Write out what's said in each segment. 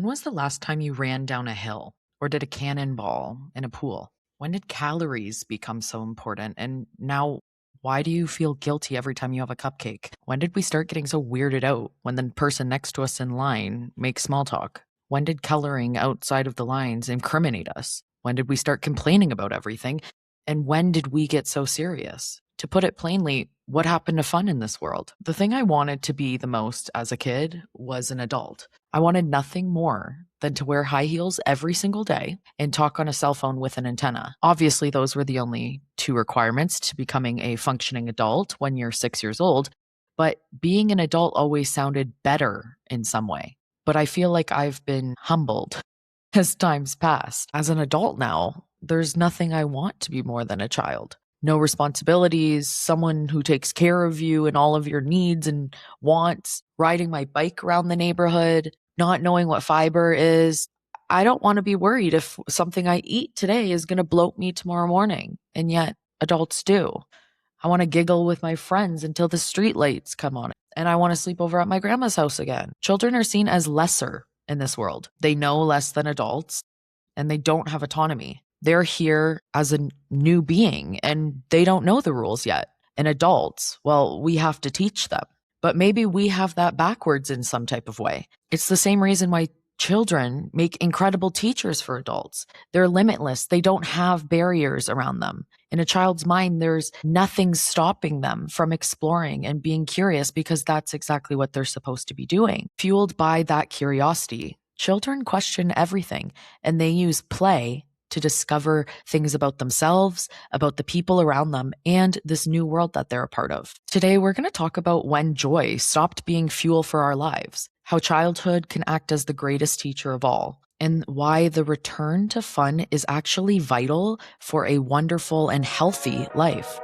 When was the last time you ran down a hill or did a cannonball in a pool? When did calories become so important? And now, why do you feel guilty every time you have a cupcake? When did we start getting so weirded out when the person next to us in line makes small talk? When did coloring outside of the lines incriminate us? When did we start complaining about everything? And when did we get so serious? To put it plainly, what happened to fun in this world? The thing I wanted to be the most as a kid was an adult. I wanted nothing more than to wear high heels every single day and talk on a cell phone with an antenna. Obviously, those were the only two requirements to becoming a functioning adult when you're 6 years old. But being an adult always sounded better in some way. But I feel like I've been humbled as time's passed. As an adult now, there's nothing I want to be more than a child. No responsibilities, someone who takes care of you and all of your needs and wants, riding my bike around the neighborhood, not knowing what fiber is. I don't want to be worried if something I eat today is going to bloat me tomorrow morning. And yet adults do. I want to giggle with my friends until the street lights come on. And I want to sleep over at my grandma's house again. Children are seen as lesser in this world. They know less than adults and they don't have autonomy. They're here as a new being and they don't know the rules yet. And adults, well, we have to teach them. But maybe we have that backwards in some type of way. It's the same reason why children make incredible teachers for adults. They're limitless. They don't have barriers around them. In a child's mind, there's nothing stopping them from exploring and being curious because that's exactly what they're supposed to be doing. Fueled by that curiosity, children question everything and they use play to discover things about themselves, about the people around them, and this new world that they're a part of. Today, we're going to talk about when joy stopped being fuel for our lives, how childhood can act as the greatest teacher of all, and why the return to fun is actually vital for a wonderful and healthy life.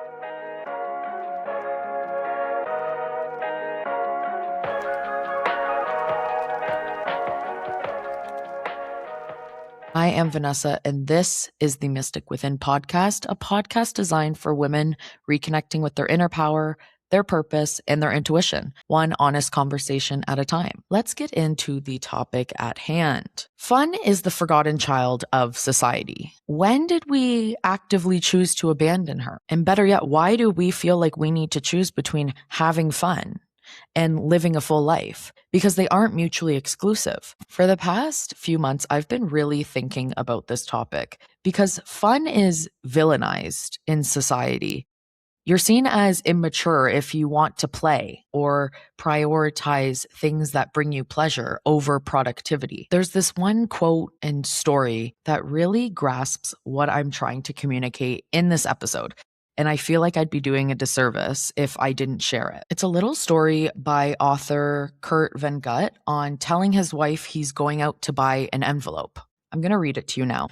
I am Vanessa, and this is the Mystic Within podcast, a podcast designed for women reconnecting with their inner power, their purpose, and their intuition, one honest conversation at a time. Let's get into the topic at hand. Fun is the forgotten child of society. When did we actively choose to abandon her? And better yet, why do we feel like we need to choose between having fun and living a full life? Because they aren't mutually exclusive. For the past few months, I've been really thinking about this topic because fun is villainized in society. You're seen as immature if you want to play or prioritize things that bring you pleasure over productivity. There's this one quote and story that really grasps what I'm trying to communicate in this episode. And I feel like I'd be doing a disservice if I didn't share it. It's a little story by author Kurt Van Gut on telling his wife he's going out to buy an envelope. I'm going to read it to you now.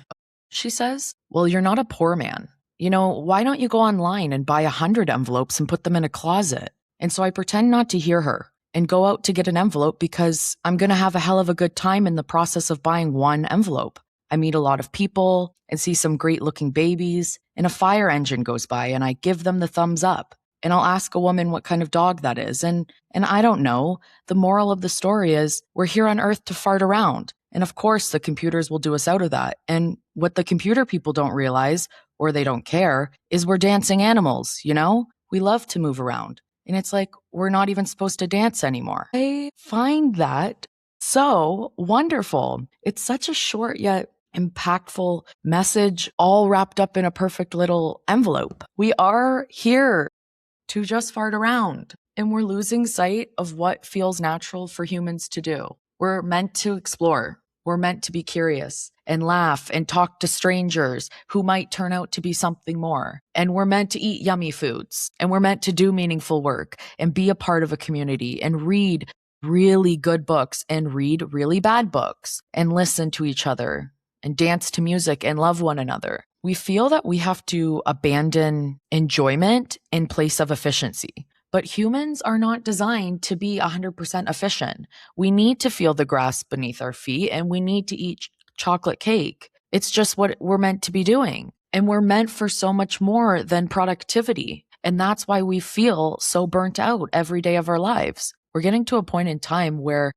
She says, "Well, you're not a poor man. Why don't you go online and buy 100 envelopes and put them in a closet?" And so I pretend not to hear her and go out to get an envelope because I'm going to have a hell of a good time in the process of buying one envelope. I meet a lot of people and see some great looking babies, and a fire engine goes by and I give them the thumbs up. And I'll ask a woman what kind of dog that is. And I don't know. The moral of the story is we're here on Earth to fart around. And of course, the computers will do us out of that. And what the computer people don't realize, or they don't care, is we're dancing animals, We love to move around. And it's like we're not even supposed to dance anymore. I find that so wonderful. It's such a short yet impactful message, all wrapped up in a perfect little envelope. We are here to just fart around, and we're losing sight of what feels natural for humans to do. We're meant to explore. We're meant to be curious and laugh and talk to strangers who might turn out to be something more. And we're meant to eat yummy foods, and we're meant to do meaningful work and be a part of a community and read really good books and read really bad books and listen to each other and dance to music and love one another. We feel that we have to abandon enjoyment in place of efficiency. But humans are not designed to be 100% efficient. We need to feel the grass beneath our feet and we need to eat chocolate cake. It's just what we're meant to be doing. And we're meant for so much more than productivity. And that's why we feel so burnt out every day of our lives. We're getting to a point in time where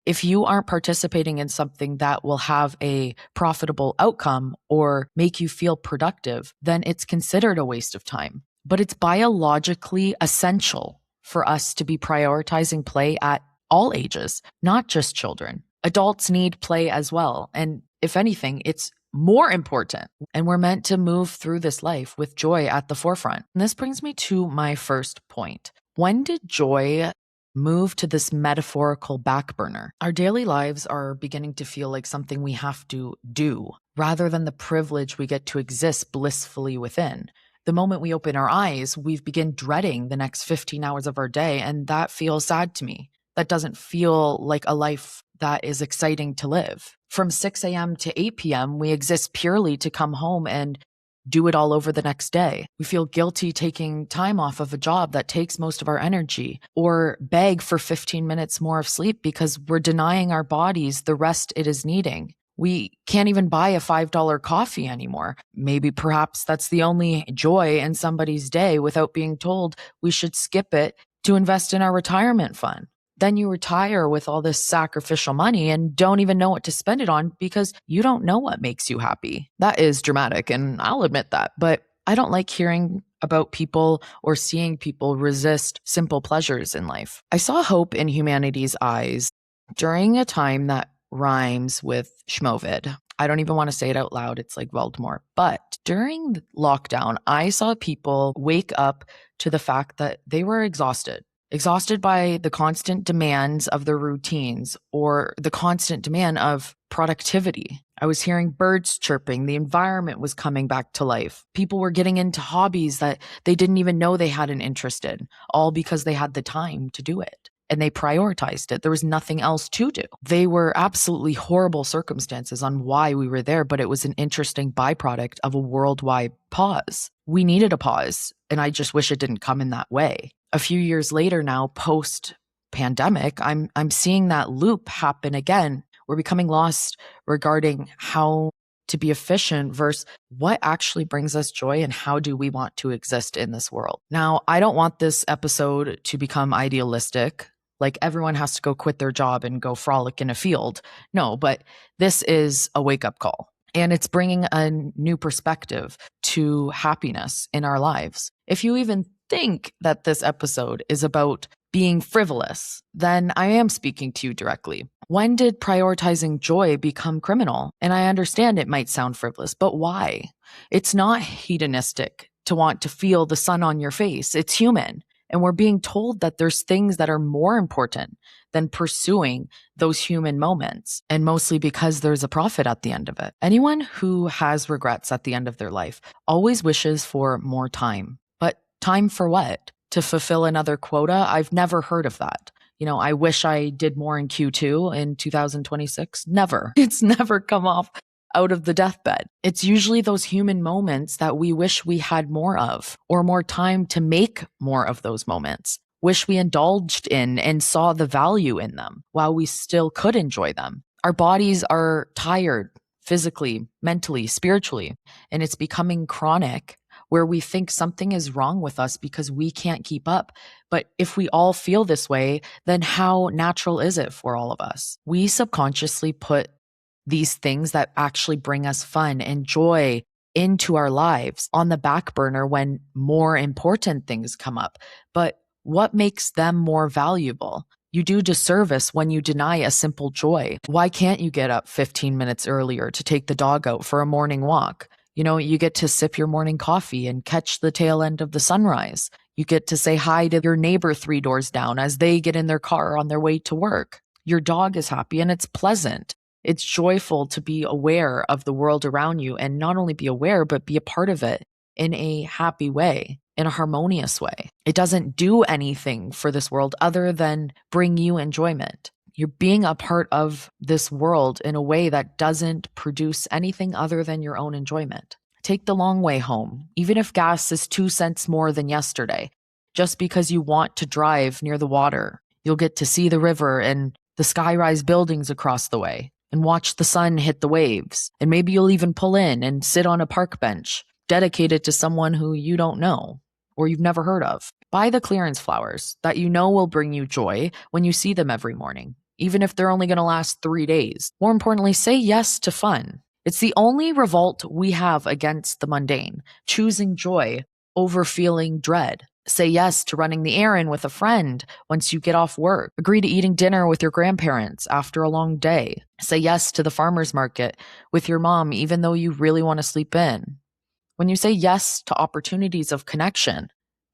If you aren't participating in something that will have a profitable outcome or make you feel productive, then it's considered a waste of time. But it's biologically essential for us to be prioritizing play at all ages, not just children. Adults need play as well. And if anything, it's more important. And we're meant to move through this life with joy at the forefront. And this brings me to my first point. When did joy move to this metaphorical back burner? Our daily lives are beginning to feel like something we have to do rather than the privilege we get to exist blissfully within. The moment we open our eyes, we begin dreading the next 15 hours of our day, and that feels sad to me. That doesn't feel like a life that is exciting to live. From 6 a.m. to 8 p.m., we exist purely to come home and do it all over the next day. We feel guilty taking time off of a job that takes most of our energy, or beg for 15 minutes more of sleep because we're denying our bodies the rest it is needing. We can't even buy a $5 coffee anymore. Maybe perhaps that's the only joy in somebody's day without being told we should skip it to invest in our retirement fund. Then you retire with all this sacrificial money and don't even know what to spend it on because you don't know what makes you happy. That is dramatic, and I'll admit that. But I don't like hearing about people or seeing people resist simple pleasures in life. I saw hope in humanity's eyes during a time that rhymes with schmovid. I don't even want to say it out loud. It's like Voldemort. But during the lockdown, I saw people wake up to the fact that they were exhausted by the constant demands of their routines or the constant demand of productivity. I was hearing birds chirping. The environment was coming back to life. People were getting into hobbies that they didn't even know they had an interest in, all because they had the time to do it. And they prioritized it. There was nothing else to do. They were absolutely horrible circumstances on why we were there, but it was an interesting byproduct of a worldwide pause. We needed a pause, and I just wish it didn't come in that way. A few years later now, post-pandemic, I'm seeing that loop happen again. We're becoming lost regarding how to be efficient versus what actually brings us joy and how do we want to exist in this world. Now, I don't want this episode to become idealistic, like everyone has to go quit their job and go frolic in a field. No, but this is a wake-up call. And it's bringing a new perspective to happiness in our lives. If you even think that this episode is about being frivolous, then I am speaking to you directly. When did prioritizing joy become criminal? And I understand it might sound frivolous, but why? It's not hedonistic to want to feel the sun on your face. It's human. And we're being told that there's things that are more important than pursuing those human moments, and mostly because there's a profit at the end of it. Anyone who has regrets at the end of their life always wishes for more time. But time for what? To fulfill another quota? I've never heard of that. I wish I did more in Q2 in 2026. Never. It's never come off out of the deathbed. It's usually those human moments that we wish we had more of, or more time to make more of those moments. Wish we indulged in and saw the value in them while we still could enjoy them. Our bodies are tired physically, mentally, spiritually, and it's becoming chronic where we think something is wrong with us because we can't keep up. But if we all feel this way, then how natural is it for all of us? We subconsciously put these things that actually bring us fun and joy into our lives on the back burner when more important things come up. But what makes them more valuable? You do disservice when you deny a simple joy. Why can't you get up 15 minutes earlier to take the dog out for a morning walk? You get to sip your morning coffee and catch the tail end of the sunrise. You get to say hi to your neighbor 3 doors down as they get in their car on their way to work. Your dog is happy and it's pleasant. It's joyful to be aware of the world around you, and not only be aware, but be a part of it in a happy way, in a harmonious way. It doesn't do anything for this world other than bring you enjoyment. You're being a part of this world in a way that doesn't produce anything other than your own enjoyment. Take the long way home, even if gas is 2 cents more than yesterday. Just because you want to drive near the water, you'll get to see the river and the skyrise buildings across the way, and watch the sun hit the waves. And maybe you'll even pull in and sit on a park bench dedicated to someone who you don't know or you've never heard of. Buy the clearance flowers that you know will bring you joy when you see them every morning. even if they're only going to last 3 days. More importantly, say yes to fun. It's the only revolt we have against the mundane, choosing joy over feeling dread. Say yes to running the errand with a friend once you get off work. Agree to eating dinner with your grandparents after a long day. Say yes to the farmer's market with your mom, even though you really want to sleep in. When you say yes to opportunities of connection,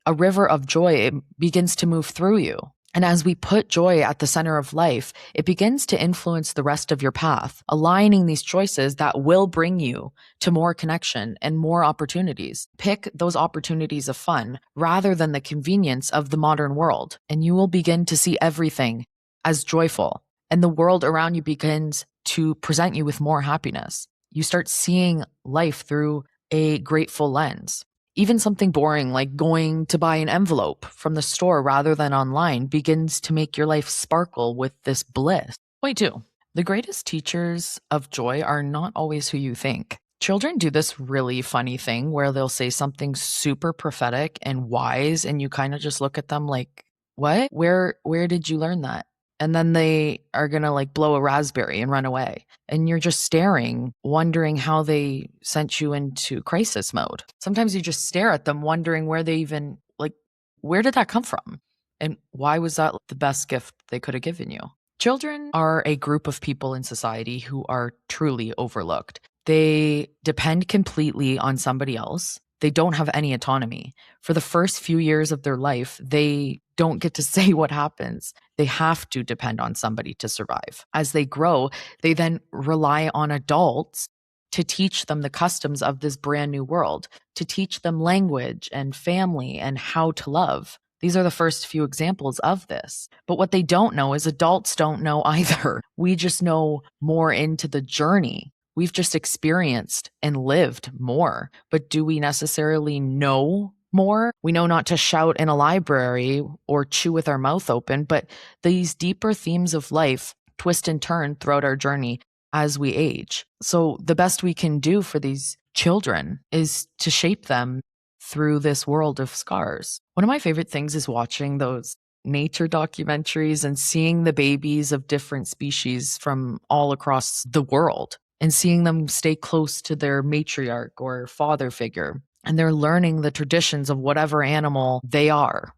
a river of joy begins to move through you. And as we put joy at the center of life, it begins to influence the rest of your path, aligning these choices that will bring you to more connection and more opportunities. Pick those opportunities of fun rather than the convenience of the modern world, and you will begin to see everything as joyful, and the world around you begins to present you with more happiness. You start seeing life through a grateful lens. Even something boring like going to buy an envelope from the store rather than online begins to make your life sparkle with this bliss. Point two, the greatest teachers of joy are not always who you think. Children do this really funny thing where they'll say something super prophetic and wise, and you kind of just look at them like, what? Where did you learn that? And then they are going to like blow a raspberry and run away. And you're just staring, wondering how they sent you into crisis mode. Sometimes you just stare at them, wondering where they even, like, where did that come from? And why was that the best gift they could have given you? Children are a group of people in society who are truly overlooked. They depend completely on somebody else. They don't have any autonomy. For the first few years of their life, they don't get to say what happens. They have to depend on somebody to survive. As they grow, they then rely on adults to teach them the customs of this brand new world, to teach them language and family and how to love. These are the first few examples of this. But what they don't know is adults don't know either. We just know more into the journey. We've just experienced and lived more. But do we necessarily know more? We know not to shout in a library or chew with our mouth open, but these deeper themes of life twist and turn throughout our journey as we age. So the best we can do for these children is to shape them through this world of scars. One of my favorite things is watching those nature documentaries and seeing the babies of different species from all across the world and seeing them stay close to their matriarch or father figure. And they're learning the traditions of whatever animal they are.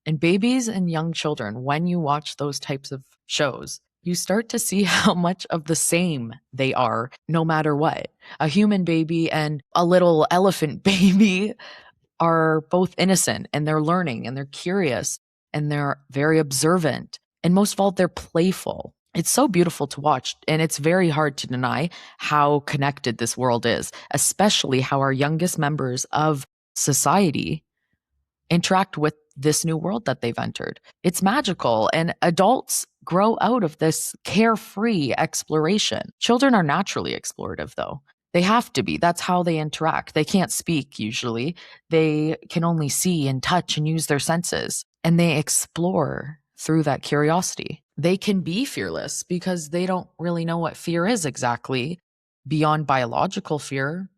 And babies and young children, when you watch those types of shows, you start to see how much of the same they are, no matter what. A human baby and a little elephant baby are both innocent, and they're learning, and they're curious, and they're very observant. And most of all, they're playful. It's so beautiful to watch, and it's very hard to deny how connected this world is, especially how our youngest members of society interact with this new world that they've entered. It's magical, and adults grow out of this carefree exploration. Children are naturally explorative, though. They have to be. That's how they interact. They can't speak usually. They can only see and touch and use their senses, and they explore through that curiosity. They can be fearless because they don't really know what fear is exactly beyond biological fear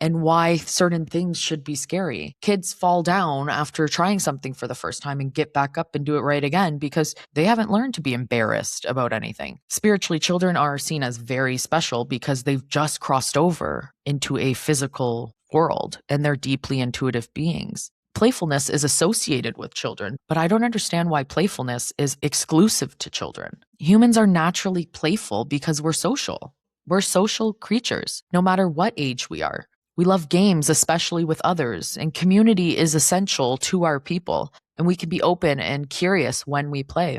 and why certain things should be scary. Kids fall down after trying something for the first time and get back up and do it right again because they haven't learned to be embarrassed about anything. Spiritually, children are seen as very special because they've just crossed over into a physical world and they're deeply intuitive beings. Playfulness is associated with children, but I don't understand why playfulness is exclusive to children. Humans are naturally playful because we're social. We're social creatures, no matter what age we are. We love games, especially with others, and community is essential to our people, and we can be open and curious when we play.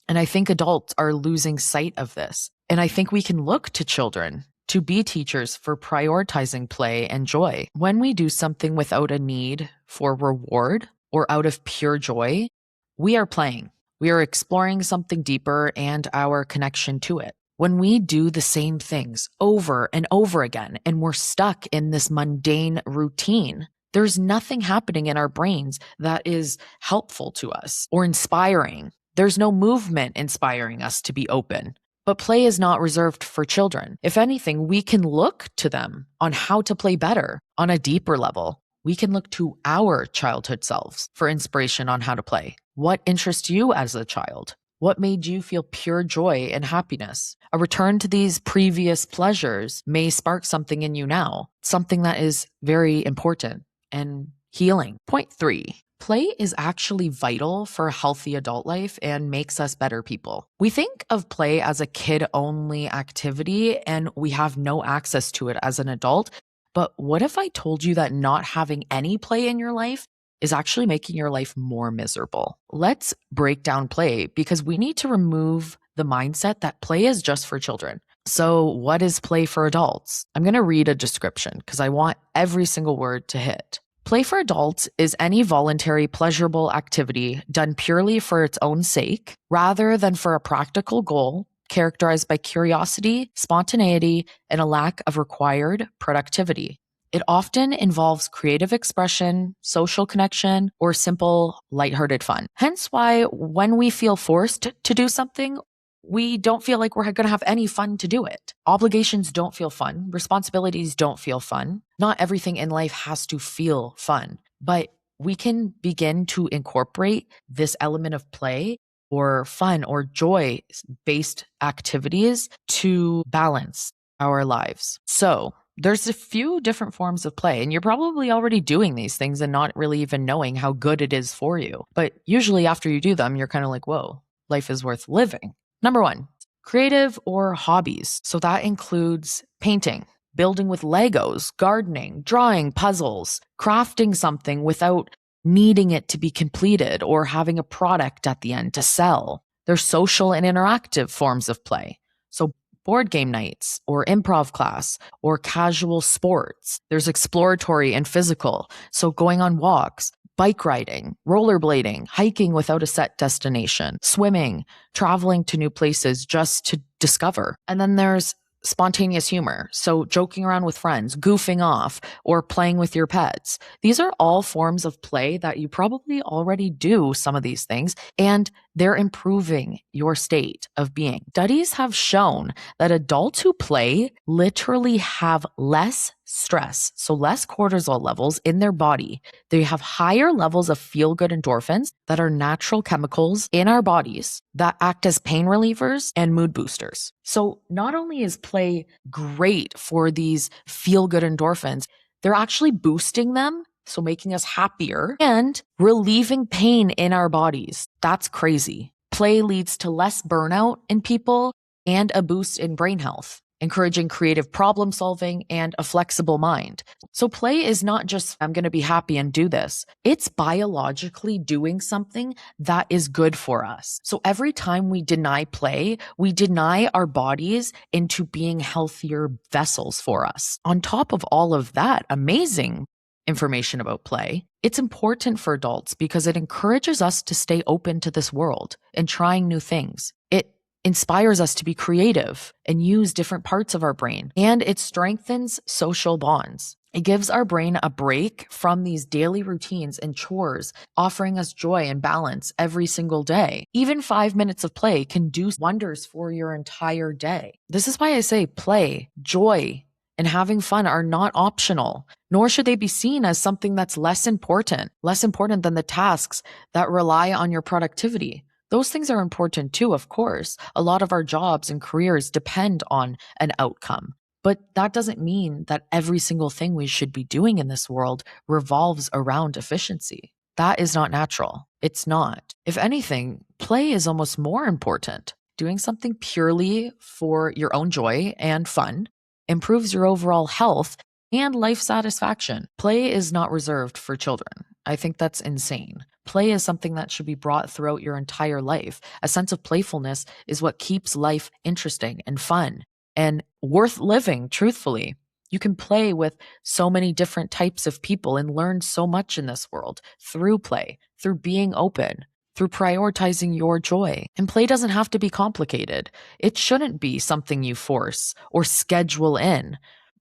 And I think adults are losing sight of this. And I think we can look to children to be teachers for prioritizing play and joy. When we do something without a need for reward or out of pure joy, we are playing. We are exploring something deeper and our connection to it. When we do the same things over and over again and we're stuck in this mundane routine, there's nothing happening in our brains that is helpful to us or inspiring. There's no movement inspiring us to be open. But play is not reserved for children. If anything, we can look to them on how to play better on a deeper level. We can look to our childhood selves for inspiration on how to play. What interests you as a child? What made you feel pure joy and happiness? A return to these previous pleasures may spark something in you now, something that is very important and healing. Point 3. Play is actually vital for a healthy adult life and makes us better people. We think of play as a kid-only activity and we have no access to it as an adult. But what if I told you that not having any play in your life is actually making your life more miserable? Let's break down play because we need to remove the mindset that play is just for children. So, what is play for adults? I'm going to read a description because I want every single word to hit. Play for adults is any voluntary, pleasurable activity done purely for its own sake, rather than for a practical goal, characterized by curiosity, spontaneity, and a lack of required productivity. It often involves creative expression, social connection, or simple, lighthearted fun. Hence why when we feel forced to do something, we don't feel like we're going to have any fun to do it. Obligations don't feel fun. Responsibilities don't feel fun. Not everything in life has to feel fun, but we can begin to incorporate this element of play or fun or joy-based activities to balance our lives. So there's a few different forms of play, and you're probably already doing these things and not really even knowing how good it is for you. But usually after you do them, you're kind of like, whoa, life is worth living. Number 1, creative or hobbies. So that includes painting, building with Legos, gardening, drawing, puzzles, crafting something without needing it to be completed or having a product at the end to sell. There's social and interactive forms of play. So board game nights or improv class or casual sports. There's exploratory and physical. So going on walks, bike riding, rollerblading, hiking without a set destination, swimming, traveling to new places just to discover. And then there's spontaneous humor. So joking around with friends, goofing off, or playing with your pets. These are all forms of play that you probably already do some of these things, and they're improving your state of being. Studies have shown that adults who play literally have less stress, so less cortisol levels in their body. They have higher levels of feel-good endorphins that are natural chemicals in our bodies that act as pain relievers and mood boosters. So not only is play great for these feel-good endorphins, they're actually boosting them, so making us happier and relieving pain in our bodies. That's crazy. Play leads to less burnout in people and a boost in brain health, encouraging creative problem solving and a flexible mind. So play is not just, I'm going to be happy and do this. It's biologically doing something that is good for us. So every time we deny play, we deny our bodies into being healthier vessels for us. On top of all of that amazing information about play, it's important for adults because it encourages us to stay open to this world and trying new things. It inspires us to be creative and use different parts of our brain, and it strengthens social bonds. It gives our brain a break from these daily routines and chores, offering us joy and balance every single day. Even 5 minutes of play can do wonders for your entire day. This is why I say play, joy, and having fun are not optional, nor should they be seen as something that's less important than the tasks that rely on your productivity. Those things are important too, of course. A lot of our jobs and careers depend on an outcome. But that doesn't mean that every single thing we should be doing in this world revolves around efficiency. That is not natural. It's not. If anything, play is almost more important. Doing something purely for your own joy and fun improves your overall health and life satisfaction. Play is not reserved for children. I think that's insane. Play is something that should be brought throughout your entire life. A sense of playfulness is what keeps life interesting and fun and worth living, truthfully. You can play with so many different types of people and learn so much in this world through play, through being open, through prioritizing your joy. And play doesn't have to be complicated. It shouldn't be something you force or schedule in,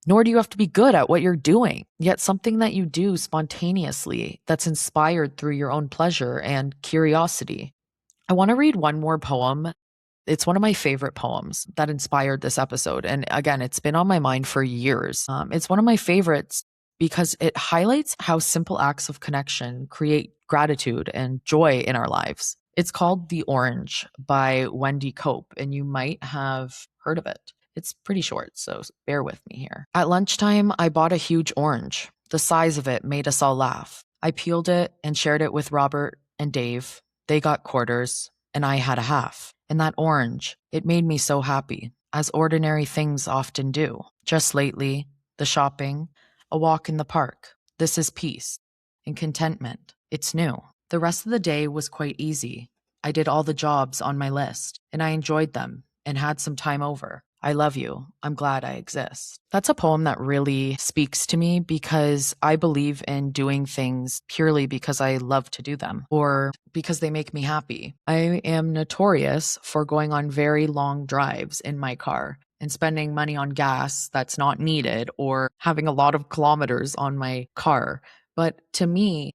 nor do you have to be good at what you're doing, yet something that you do spontaneously that's inspired through your own pleasure and curiosity. I want to read one more poem. It's one of my favorite poems that inspired this episode. And again, it's been on my mind for years. It's one of my favorites because it highlights how simple acts of connection create gratitude and joy in our lives. It's called The Orange by Wendy Cope, and you might have heard of it. It's pretty short, so bear with me here. At lunchtime, I bought a huge orange. The size of it made us all laugh. I peeled it and shared it with Robert and Dave. They got quarters, and I had a half. And that orange, it made me so happy, as ordinary things often do. Just lately, the shopping, a walk in the park. This is peace and contentment. It's new. The rest of the day was quite easy. I did all the jobs on my list, and I enjoyed them and had some time over. I love you. I'm glad I exist. That's a poem that really speaks to me because I believe in doing things purely because I love to do them or because they make me happy. I am notorious for going on very long drives in my car and spending money on gas that's not needed or having a lot of kilometers on my car. But to me,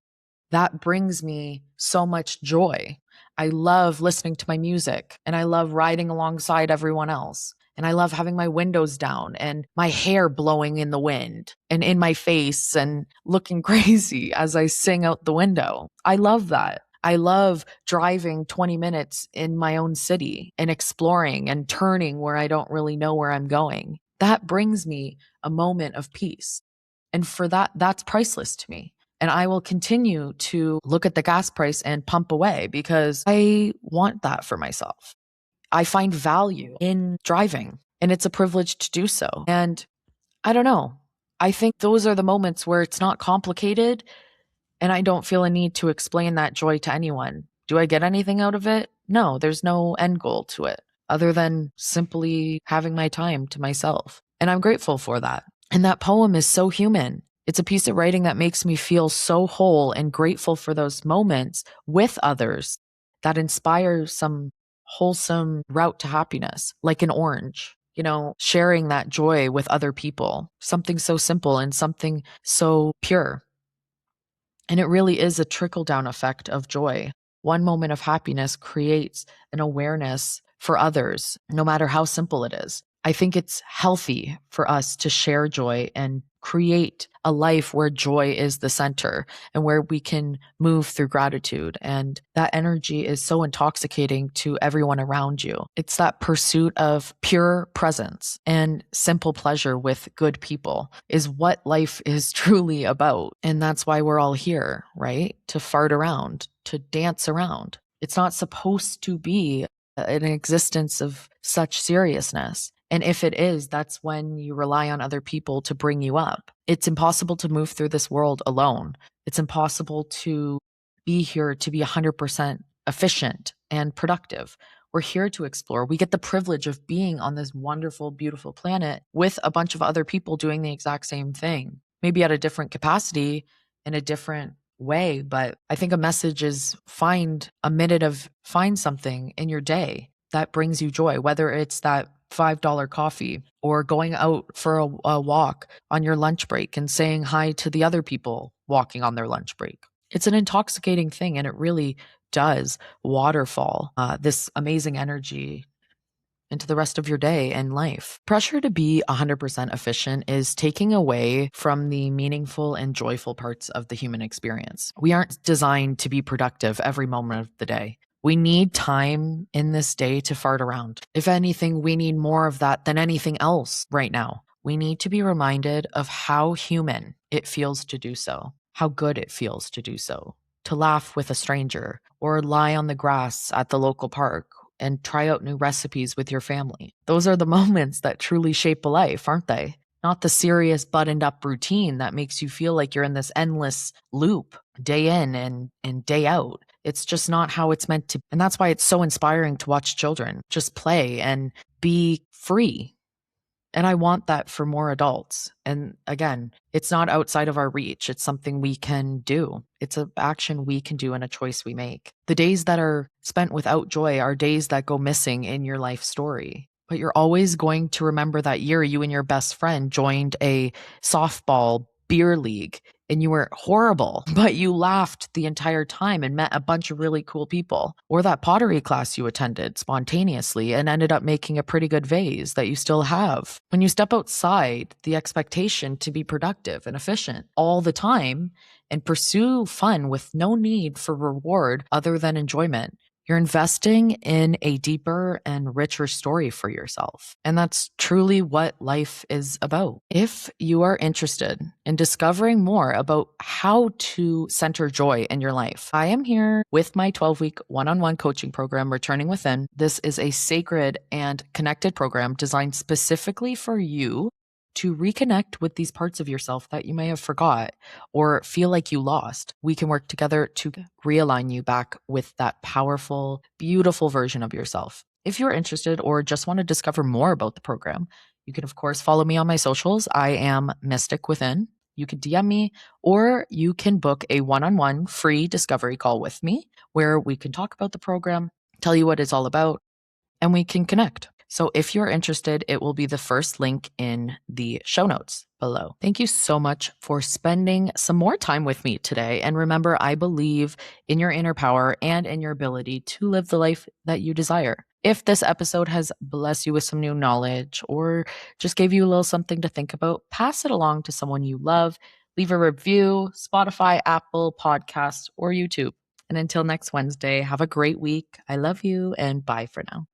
that brings me so much joy. I love listening to my music and I love riding alongside everyone else. And I love having my windows down and my hair blowing in the wind and in my face and looking crazy as I sing out the window. I love that. I love driving 20 minutes in my own city and exploring and turning where I don't really know where I'm going. That brings me a moment of peace. And for that, that's priceless to me. And I will continue to look at the gas price and pump away because I want that for myself. I find value in driving, and it's a privilege to do so. And I don't know. I think those are the moments where it's not complicated and I don't feel a need to explain that joy to anyone. Do I get anything out of it? No, there's no end goal to it other than simply having my time to myself. And I'm grateful for that. And that poem is so human. It's a piece of writing that makes me feel so whole and grateful for those moments with others that inspire some wholesome route to happiness, like an orange, sharing that joy with other people, something so simple and something so pure. And it really is a trickle down effect of joy. One moment of happiness creates an awareness for others, no matter how simple it is. I think it's healthy for us to share joy and create a life where joy is the center and where we can move through gratitude. And that energy is so intoxicating to everyone around you. It's that pursuit of pure presence and simple pleasure with good people is what life is truly about. And that's why we're all here, right? To fart around, to dance around. It's not supposed to be an existence of such seriousness. And if it is, that's when you rely on other people to bring you up. It's impossible to move through this world alone. It's impossible to be here to be 100% efficient and productive. We're here to explore. We get the privilege of being on this wonderful, beautiful planet with a bunch of other people doing the exact same thing, maybe at a different capacity in a different way. But I think a message is find something in your day that brings you joy, whether it's that $5 coffee or going out for a walk on your lunch break and saying hi to the other people walking on their lunch break. It's an intoxicating thing, and it really does waterfall this amazing energy into the rest of your day and life. Pressure to be 100% efficient is taking away from the meaningful and joyful parts of the human experience. We aren't designed to be productive every moment of the day. We need time in this day to fart around. If anything, we need more of that than anything else right now. We need to be reminded of how human it feels to do so, how good it feels to do so, to laugh with a stranger or lie on the grass at the local park and try out new recipes with your family. Those are the moments that truly shape a life, aren't they? Not the serious buttoned up routine that makes you feel like you're in this endless loop day in and day out. It's just not how it's meant to. And that's why it's so inspiring to watch children just play and be free. And I want that for more adults. And again, it's not outside of our reach. It's something we can do. It's an action we can do and a choice we make. The days that are spent without joy are days that go missing in your life story. But you're always going to remember that year you and your best friend joined a softball beer league and you were horrible, but you laughed the entire time and met a bunch of really cool people. Or that pottery class you attended spontaneously and ended up making a pretty good vase that you still have. When you step outside the expectation to be productive and efficient all the time and pursue fun with no need for reward other than enjoyment, You're investing in a deeper and richer story for yourself. And that's truly what life is about. If you are interested in discovering more about how to center joy in your life, I am here with my 12-week one-on-one coaching program, Returning Within. This is a sacred and connected program designed specifically for you to reconnect with these parts of yourself that you may have forgot or feel like you lost. We can work together to realign you back with that powerful, beautiful version of yourself. If you're interested or just want to discover more about the program, you can, of course, follow me on my socials. I am Mystic Within. You can DM me or you can book a one-on-one free discovery call with me where we can talk about the program, tell you what it's all about, and we can connect. So if you're interested, it will be the first link in the show notes below. Thank you so much for spending some more time with me today. And remember, I believe in your inner power and in your ability to live the life that you desire. If this episode has blessed you with some new knowledge or just gave you a little something to think about, pass it along to someone you love. Leave a review, Spotify, Apple Podcasts, or YouTube. And until next Wednesday, have a great week. I love you and bye for now.